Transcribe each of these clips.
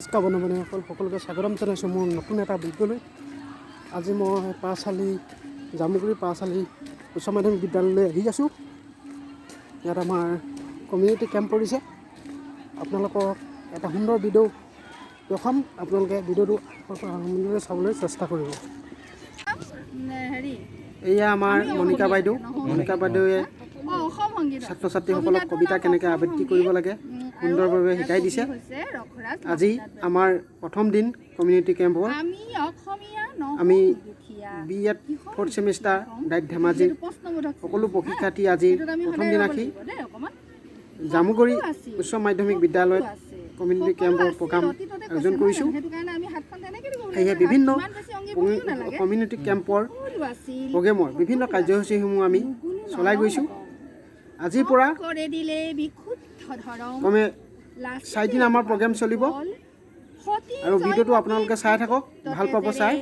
নমস্কাৰ বন্ধু-বান্ধৱীসকল, সকলোকে স্বাগতম জনাইছোঁ মোৰ নতুন এটা ভিডিঅ'লৈ। আজি মই পাঁচআলি জামুগুৰি পাঁচআলি উচ্চ মাধ্যমিক বিদ্যালয়লৈ আহি আছোঁ। ইয়াত আমাৰ কমিউনিটি কেম্প পৰিছে। আপোনালোকক এটা সুন্দৰ ভিডিঅ' দেখাম। আপোনালোকে ভিডিঅ'টো আৰম্ভণিৰে চাবলৈ চেষ্টা কৰিব। এয়া আমাৰ মণিকা বাইদেউ। মণিকা বাইদেৱে ছাত্ৰ ছাত্ৰীসকলক কবিতা কেনেকৈ আবৃত্তি কৰিব লাগে সুন্দৰভাৱে শিকাই দিছে। আজি আমাৰ প্ৰথম দিন কমিউনিটি কেম্পৰ। আমি BEd 4th চেমিষ্টাৰ ডাইট ধেমাজিৰ সকলো প্ৰশিক্ষাৰ্থী আজি প্ৰথম দিনাখি জামুগুৰি উচ্চ মাধ্যমিক বিদ্যালয়ত কমিউনিটি কেম্পৰ প্ৰগ্ৰাম আয়োজন কৰিছোঁ। সেয়েহে বিভিন্ন কমিউনিটি কেম্পৰ প্ৰগ্ৰেমৰ বিভিন্ন কাৰ্যসূচীসমূহ আমি চলাই গৈছোঁ। আজিৰ পৰা কমে 4 দিন আমাৰ প্ৰগ্ৰেম চলিব আৰু ভিডিঅ'টো আপোনালোকে চাই থাকক, ভাল পাব চাই।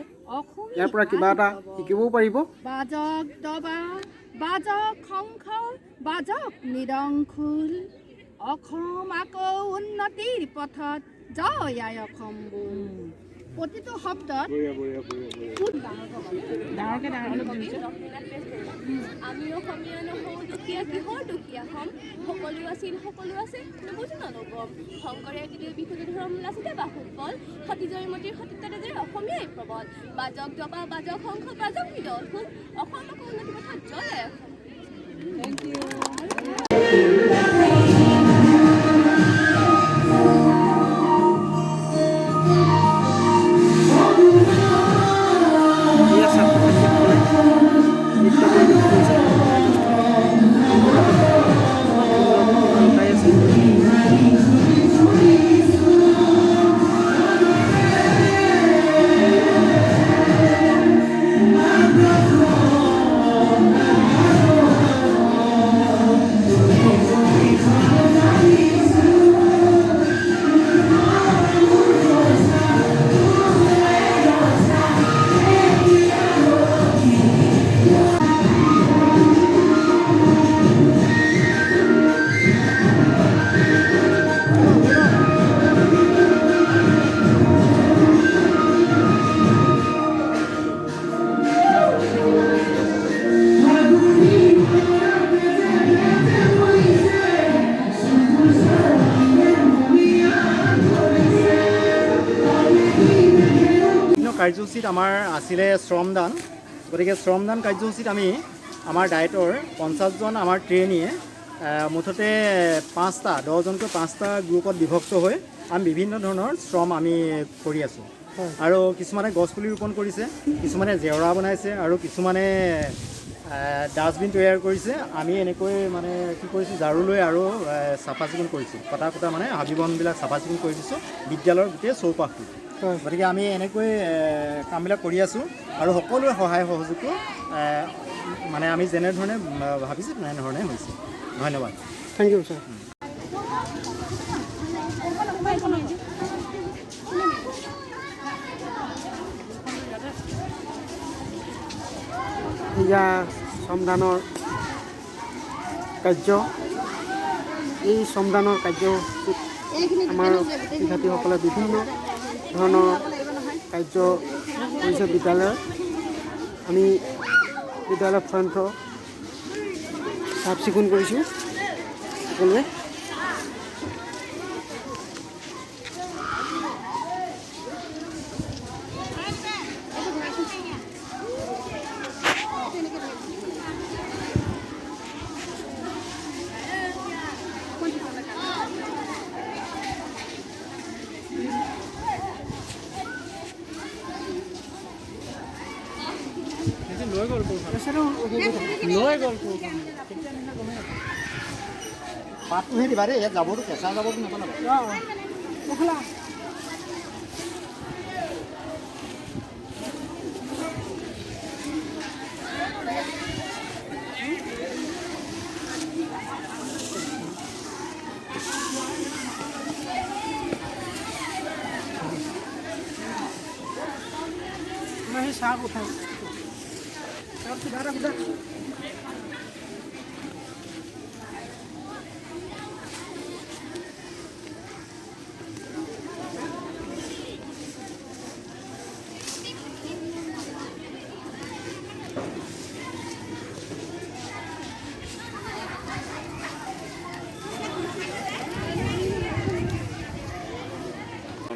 ইয়াৰ পৰা কিবা এটা শিকিবও পাৰিব। বাজক দবা বাজক শংখ বাজক মৃদংখুল, অসম আকৌ উন্নতিৰ পথত জয় আই অসম বোল। প্ৰতিটো শব্দত আমি অসমীয়া নহওঁ দুখীয়া, কিহৰ দুখীয়া হ'ম? সকলো আছিল নুবুজি নলগম। শংকৰে কৃতিৰ বিহুত ধৰম লাচিতে বাহুবল, সতী জয়মতীৰ সতীত্বতে যে অসমীয়াই প্ৰবল। বাজক দবা বাজক শংখ বাজক মৃদংখুল, অসম আকৌ উন্নতিৰ পথত জয় আই অসম। Thank you. কাৰ্যসূচীত আমাৰ আছিলে শ্ৰমদান। গতিকে শ্ৰমদান কাৰ্যসূচীত আমি আমাৰ ডায়েটৰ 50জন আমাৰ ট্ৰেইনীয়ে মুঠতে 10জনকৈ 5টা গ্ৰুপত বিভক্ত হৈ আমি বিভিন্ন ধৰণৰ শ্ৰম আমি কৰি আছোঁ। আৰু কিছুমানে গছপুলি ৰোপণ কৰিছে, কিছুমানে জেওৰা বনাইছে আৰু কিছুমানে ডাষ্টবিন তৈয়াৰ কৰিছে। আমি এনেকৈ মানে কি কৰিছোঁ, ঝাৰু লৈ আৰু চাফা চিকুণ কৰিছোঁ, কটা মানে হাবি বনবিলাক চাফা চিকুণ কৰি দিছোঁ বিদ্যালয়ৰ গোটেই চৌপাশটো। গতিকে আমি এনেকৈ কামবিলাক কৰি আছোঁ আৰু সকলোৰে সহায় সহযোগটো মানে আমি যেনেধৰণে ভাবিছোঁ তেনেধৰণে হৈছে। ধন্যবাদ। Thank you sir. এয়া শ্ৰমদানৰ কাৰ্য। এই শ্ৰমদানৰ কাৰ্যসূচীত আমাৰ শিক্ষাৰ্থীসকলে বিভিন্ন ধৰণৰ কাৰ্য কৰিছে বিদ্যালয়ত। আমি বিদ্যালয়ৰ ফ্ৰণ্ট চাফ চিকুণ কৰিছোঁ সকলোৱে। পাতটোহে দিবা দেই, ইয়াত যাবতো কেঁচা যাবতো নেপেলাবা। চাহ উঠাই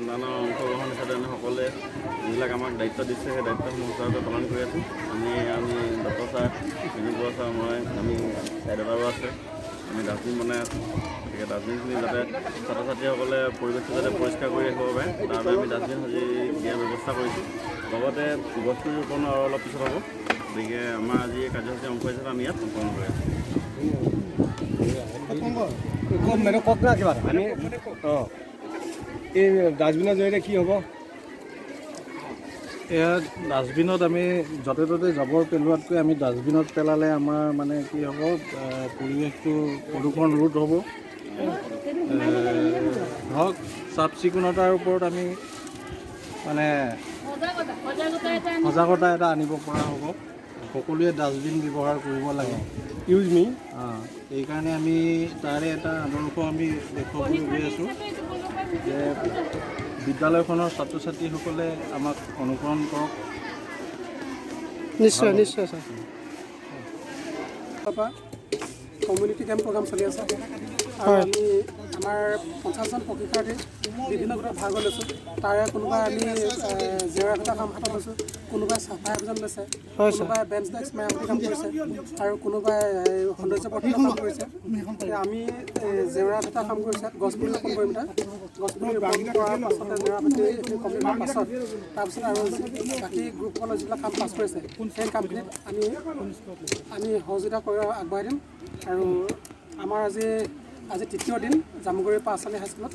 সন্তানৰ অংশগ্ৰহণ হিচাপে আমি সকলোৱে যিবিলাক আমাক দায়িত্ব দিছে সেই দায়িত্বসমূহ সুচাৰুৰূপে পালন কৰি আছোঁ। আমি ডক্টৰ ছাৰ, বিজু ছাৰ, আমি ছাইডতাৰো আছে, আমি ডাষ্টবিন বনাই আছোঁ। গতিকে ডাষ্টবিনখিনি যাতে ছাত্ৰ ছাত্ৰীসকলে পৰিৱেশটো যাতে পৰিষ্কাৰ কৰি ৰাখিব পাৰে তাৰ বাবে আমি ডাষ্টবিন সাজি দিয়াৰ ব্যৱস্থা কৰিছোঁ। লগতে গছপুলি ৰোপণ আৰু অলপ পিছত হ'ব। গতিকে আমাৰ আজি এই কাৰ্যসূচীৰ অংশ হিচাপে আমি ইয়াত সম্পন্ন কৰি আছোঁ। এই ডাষ্টবিনৰ জৰিয়তে কি হ'ব? এয়া ডাষ্টবিনত আমি য'তে ত'তে জাবৰ পেলোৱাতকৈ আমি ডাষ্টবিনত পেলালে আমাৰ মানে কি হ'ব, পৰিৱেশটো প্ৰদূষণ ৰোধ হ'ব। ধৰক চাফ চিকুণতাৰ ওপৰত আমি মানে সজাগতা এটা আনিব পৰা হ'ব। সকলোৱে ডাষ্টবিন ব্যৱহাৰ কৰিব লাগে। ইউজ মি এইকাৰণে আমি তাৰে এটা আদৰ্শ আমি দেখুৱাবলৈ গৈ আছোঁ যে বিদ্যালয়খনৰ ছাত্ৰ ছাত্ৰীসকলে আমাক অনুকৰণ কৰক। নিশ্চয় নিশ্চয় ছাৰ। কমিউনিটি কেম্প প্ৰগ্ৰাম চলি আছে আৰু আমি আমাৰ 50জন প্ৰশিক্ষাৰ্থী বিভিন্ন গোটত ভাগ লৈছোঁ। তাৰে কোনোবাই আমি জেওৰা কাম হাতত লৈছোঁ, কোনোবাই চাফাই অভিযান লৈছে, কোনোবাই বেঞ্চ ডেস্ক মেৰামতি কাম কৰিছে আৰু কোনোবাই সৌন্দৰ্য বৰ্ধনৰ কাম কৰিছে। আমি জেওৰা ভেটা কাম কৰিছে, গছপুলি ৰোপণ কৰিম। গছপুলি ৰোপণ কৰাৰ পাছতে মেৰামতি কমপ্লিট হোৱাৰ পাছত তাৰপিছত আৰু বাকী গ্ৰুপসকলৰ যিবিলাক কাম পাছ কৰিছে সেই কামখিনিত আমি সহযোগিতা কৰি আগবঢ়াই দিম। আৰু আমাৰ আজি তৃতীয় দিন জামুগুৰি পাঠশালী হাইস্কুলত।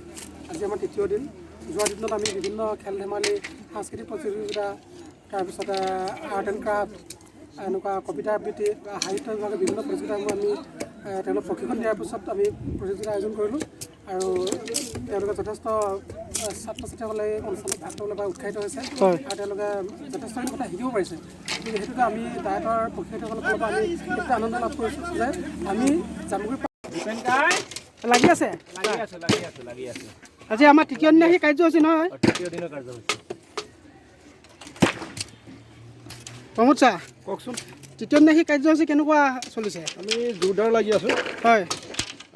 আজি আমাৰ তৃতীয় দিন। যোৱা দিনত আমি বিভিন্ন খেল ধেমালি, সাংস্কৃতিক প্ৰতিযোগিতা, তাৰপিছতে আৰ্ট এণ্ড ক্ৰাফ্ট, এনেকুৱা কবিতা আবৃত্তি, সাহিত্য বিভাগৰ বিভিন্ন প্ৰতিযোগিতাসমূহ আমি তেওঁলোকক প্ৰশিক্ষণ দিয়াৰ পিছত আমি প্ৰতিযোগিতা আয়োজন কৰিলোঁ। আৰু তেওঁলোকে যথেষ্ট ছাত্ৰ ছাত্ৰীসকলে এই অনুষ্ঠানত ভাগ ল'বলৈ বা উৎসাহিত হৈছে আৰু তেওঁলোকে যথেষ্টখিনি কথা শিকিব পাৰিছে। গতিকে সেইটোতে আমি ডায়েটৰ প্ৰশিক্ষকসকলৰ ফালৰ পৰা আমি এটা আনন্দ লাভ কৰিছোঁ যে আমি জামুগুৰি লাগি আছে। আজি আমাৰ তৃতীয় দিনীয়া সেই কাৰ্যসূচী নহয়, তৃতীয় দিনৰ কাৰ্যসূচী। প্ৰমোদ ছাৰ কওকচোন। তৃতীয় দিনীয়া সেই কাৰ্যসূচী কেনেকুৱা চলিছে? আমি জোৰদাৰ লাগি আছোঁ। হয়,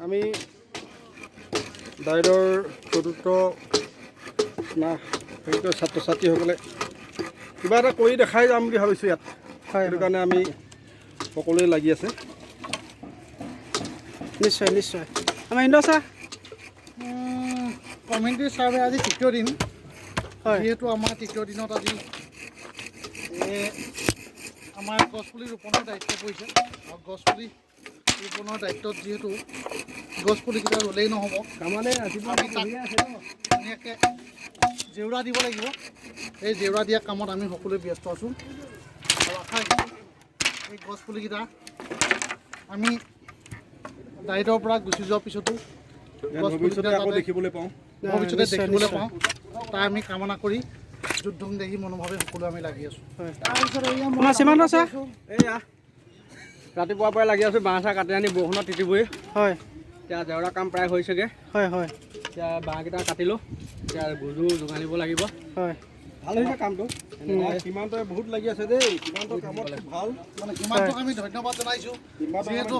আমি ডায়েটৰ চতুৰ্থ ছাত্ৰ ছাত্ৰীসকলে কিবা এটা কৰি দেখাই যাম বুলি ভাবিছোঁ ইয়াত। সেইটো কাৰণে আমি সকলোৱে লাগি আছে। নিশ্চয় নিশ্চয়। আমাৰ ইন্দ্ৰ ছাৰ কমিউনিটি ছাৰ্ভে আজি তৃতীয় দিন। হয়, যিহেতু আমাৰ তৃতীয় দিনত আজি আমাৰ গছপুলি ৰোপণৰ দায়িত্ব পৰিছে আৰু গছপুলি ৰোপণৰ দায়িত্বত যিহেতু গছপুলিকেইটা ৰুলেই নহ'ব, আমি তাক ধুনীয়াকৈ জেওৰা দিব লাগিব। এই জেওৰা দিয়া কামত আমি সকলোৱে ব্যস্ত আছোঁ আৰু আশা ৰাখিছোঁ এই গছপুলিকেইটা আমি দায়িত্বৰ পৰা গুচি যোৱাৰ পিছতো ভৱিষ্যতে আকৌ দেখিবলৈ পাওঁ। ভৱিষ্যতে দেখিবলৈ পাওঁ তাৰ আমি কামনা কৰি যুদ্ধং দেখি মনোভাৱে সকলোৱে আমি লাগি আছোঁ। আমাৰ সীমান্ত ছাৰ এইয়া ৰাতিপুৱাৰ পৰাই লাগি আছোঁ। বাঁহ চাহ কাটি আনি বৰষুণত তিতিবই। হয়, এতিয়া জেওৰা কাম প্ৰায় হৈছেগৈ। হয় হয় এতিয়া বাঁহকেইটা কাটিলোঁ, এতিয়া গুজু যোগানিব লাগিব। হয়, ভাল হৈছে কামটো। সীমান্তই বহুত লাগি আছে দেই। সীমান্তৰ কামত খুব ভাল। মানে কিমানটোক আমি ধন্যবাদ জনাইছোঁ। যিহেতু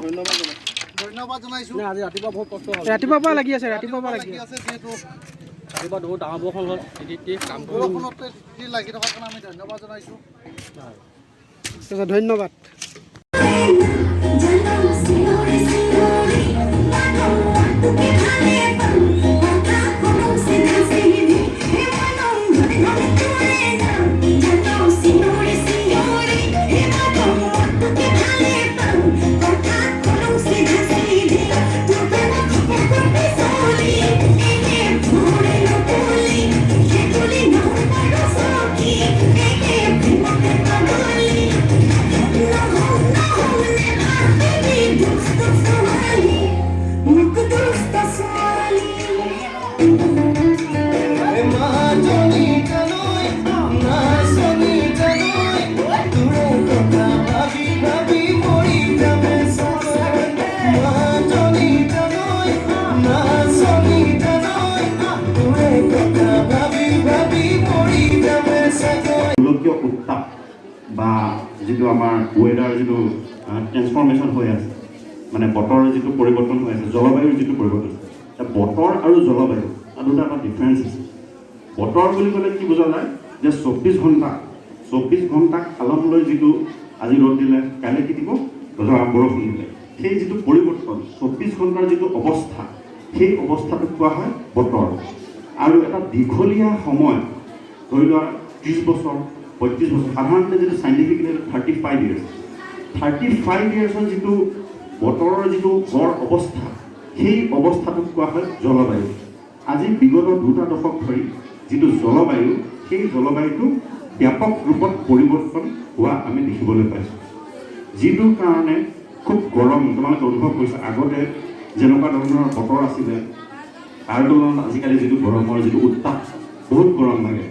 ধন্যবাদ জনাইছোঁ। আজি ৰাতিপুৱা বহুত কষ্ট হ'ল। ৰাতিপুৱাৰ পৰা লাগি আছে, ৰাতিপুৱাৰ পৰা লাগি আছে। যিহেতু ৰাতিপুৱা বহুত ডাঙৰ বৰষুণ হ'ল, তিতি কাম বৰষুণতে লাগি থকাৰ কাৰণে আমি ধন্যবাদ জনাইছোঁ। ধন্যবাদ। গোলকীয় উত্তাপ বা যিটো আমাৰ ৱেডাৰ যিটো ট্ৰেন্সফৰ্মেশ্যন হৈ আছে, মানে বতৰৰ যিটো পৰিৱৰ্তন হৈ আছে, জলবায়ুৰ যিটো পৰিৱৰ্তন, বতৰ আৰু জলবায়ু তাত দুটা এটা ডিফাৰেঞ্চ আছে। বতৰ বুলি ক'লে কি বুজা যায় যে 24 ঘণ্টা কালমলৈ যিটো আজি ৰ'দ দিলে কাইলৈ কি দিব বৰষুণ দিলে সেই যিটো পৰিৱৰ্তন 24 ঘণ্টাৰ যিটো অৱস্থা সেই অৱস্থাটোক কোৱা হয় বতৰ আৰু এটা দীঘলীয়া সময় ধৰি লোৱা 30 বছৰ 35 বছৰ সাধাৰণতে যিটো চাইণ্টিফিকেলি 35 years 35 yearsৰ যিটো বতৰৰ যিটো গড় অৱস্থা সেই অৱস্থাটোক কোৱা হয় জলবায়ু আজি বিগত 2 দশক ধৰি যিটো জলবায়ু সেই জলবায়ুটো ব্যাপক ৰূপত পৰিৱৰ্তন হোৱা আমি দেখিবলৈ পাইছোঁ যিটো কাৰণে খুব গৰম তোমালোকে অনুভৱ কৰিছে আগতে যেনেকুৱা ধৰণৰ বতৰ আছিলে তাৰ তুলনাত আজিকালি যিটো গৰমৰ যিটো উত্তাপ বহুত গৰম লাগে